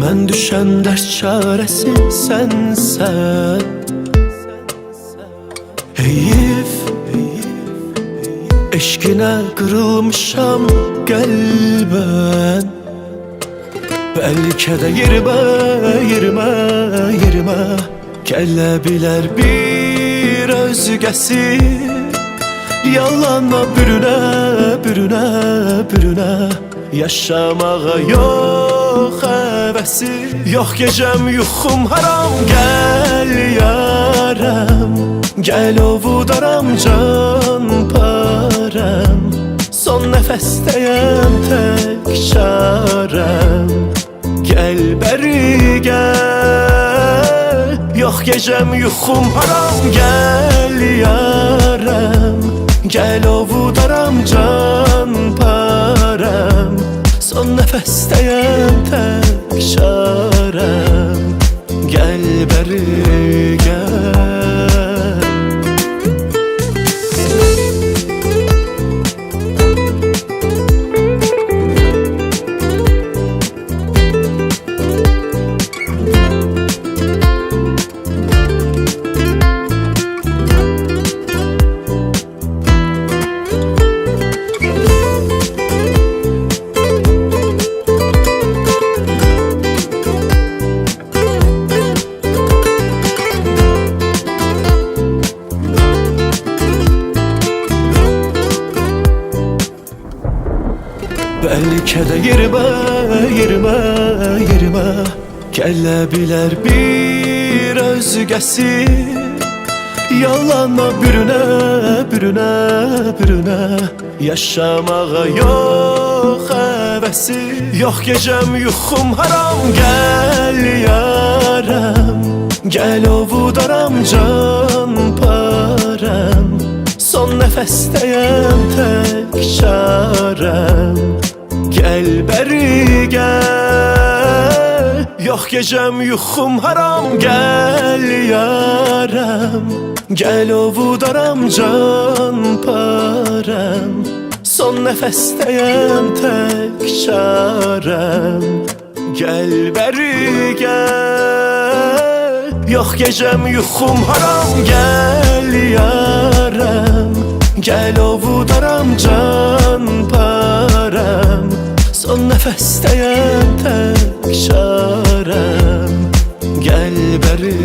Mən düşən dərd çarəsi sənsən. Heyif, eşqinə qırılmışam qəlbən. Bəlkə də yerimə gələ bilər bir özgəsi. Yalanla bürünə yaşamağa yox həvəsi. Yox gecəm yuxum haram, gəl yaram, gəl ovudaram can param. Son nəfəstəyəm tək çarəm, gəl bəri gəl. Yox gecəm yuxum haram, gəl yaram, gəl ovudaram can param. Son nəfəstəyəm tək çarəm, gəl bəri gəl. Bəlkə də yerimə gələ bilər bir özgəsi. Yalanla bürünə yaşamağa yox həvəsi. Yox gecəm yuxum haram, gəl yaram, gəl ovudaram can param. Son nəfəstəyəm tək çarəm, gəl bəri gəl. Yox gecəm yuxum haram, gəl yaram, gəl ovudaram can param. Son nəfəstəyəm tək çarəm, gəl bəri gəl. Yox gecəm yuxum haram, gəl yaram, gəl ovudaram can param. Son nəfəstəyəm tək çarəm, gəl bəri